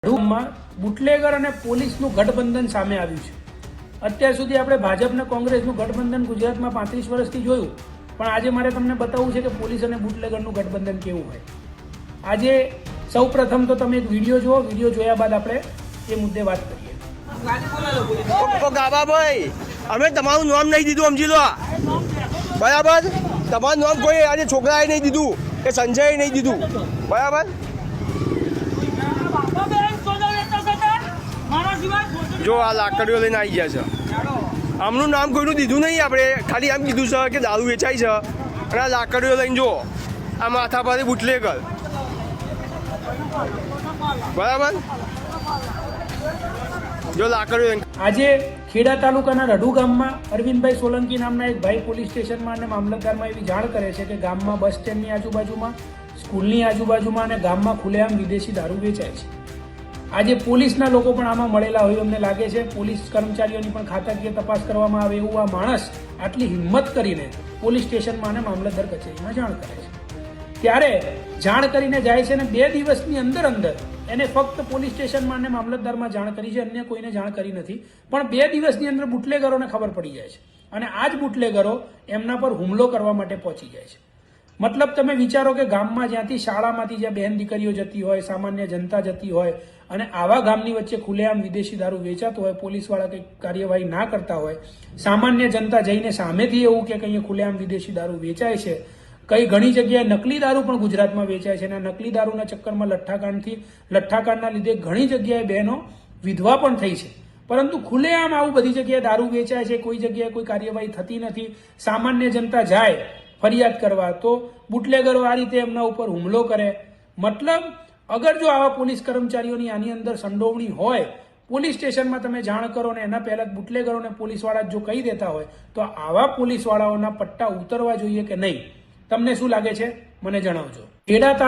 માં બુટલેગર અને પોલીસનું ગઠબંધન સામે આવ્યું છે। અત્યાર સુધી આપણે ભાજપ અને કોંગ્રેસનું ગઠબંધન ગુજરાતમાં 35 વર્ષથી જોયું, પણ આજે મારે તમને બતાવવું છે કે પોલીસ અને બુટલેગરનું ગઠબંધન કેવું હોય। આજે સૌપ્રથમ તો તમે એક વિડીયો જુઓ, વિડીયો જોયા બાદ આપણે એ મુદ્દે વાત કરીએ। ગાબાભાઈ, અમે તમારું નામ નહીં દીધું, સમજી લો, બરાબર? તમારું નામ કોઈ આજે છોકરાએ નહીં દીધું, કે સંજયે નહીં દીધું, બરાબર? જો આ લાકડીઓ લઈને આવી ગયા છે, આમનું નામ કોઈનું દીધું નહીં, આપણે ખાલી આમ કીધું છે કે દારૂ વેચાય છે, અને આ લાકડીઓ લઈને જો આ માથા પર બુટલેગર, બરાબર? જો લાકડીઓ આજે ખેડા તાલુકાના રઢુ ગામમાં અરવિંદભાઈ સોલંકી નામના એક ભાઈ પોલીસ સ્ટેશનમાં અને મામલતદારમાં એવી જાણ કરે છે કે ગામમાં બસ સ્ટેન્ડની આજુબાજુમાં, સ્કૂલની આજુબાજુમાં અને ગામમાં ખુલ્લેઆમ વિદેશી દારૂ વેચાય છે। આજે પોલીસના લોકો પણ આમાં મળેલા હોય અમને લાગે છે। પોલીસ કર્મચારીઓની પણ ખાતાકીય તપાસ કરવામાં આવે એવું આ માણસ આટલી હિંમત કરીને પોલીસ સ્ટેશનમાં અને મામલતદાર કચેરીમાં જાણ કરે છે। ત્યારે જાણ કરીને જાય છે અને 2 દિવસની અંદર એને ફક્ત પોલીસ સ્ટેશનમાં અને મામલતદારમાં જાણ કરી છે, અન્ય કોઈને જાણ કરી નથી। પણ 2 દિવસની અંદર બુટલેગરોને ખબર પડી જાય છે અને આ જ બુટલેગરો એમના પર હુમલો કરવા માટે પહોંચી જાય છે। મતલબ તમે વિચારો કે ગામમાં જ્યાંથી શાળામાંથી જ્યાં બહેન દીકરીઓ જતી હોય, સામાન્ય જનતા જતી હોય, અને આવા ગામની વચ્ચે ખુલ્લેઆમ વિદેશી દારૂ વેચાતો હોય, પોલીસવાળા કંઈ કાર્યવાહી ના કરતા હોય, સામાન્ય જનતા જઈને સામેથી એવું કે અહીંયા ખુલ્લેઆમ વિદેશી દારૂ વેચાય છે, કઈ ઘણી જગ્યાએ નકલી દારૂ પણ ગુજરાતમાં વેચાય છે, અને નકલી દારૂના ચક્કરમાં લઠ્ઠાકાંડના લીધે ઘણી જગ્યાએ બહેનો વિધવા પણ થઈ છે। પરંતુ ખુલ્લેઆમ આવું બધી જગ્યાએ દારૂ વેચાય છે, કોઈ જગ્યાએ કોઈ કાર્યવાહી થતી નથી। સામાન્ય જનતા જાય ફરિયાદ કરવા તો બુટલેગરો આ રીતે એમના ઉપર હુમલો કરે। મતલબ અગર જો આવા પોલીસ કર્મચારીઓની આની અંદર સંડોવણી હોય, પોલીસ સ્ટેશનમાં તમે જાણ કરો ને એના પહેલા બુટલેગરોને પોલીસવાળા જો કહી દેતા હોય તો આવા પોલીસવાળાઓના પટ્ટા ઉતરવા જોઈએ કે નહીં? તમને શું લાગે છે મને જણાવજો। ખેડા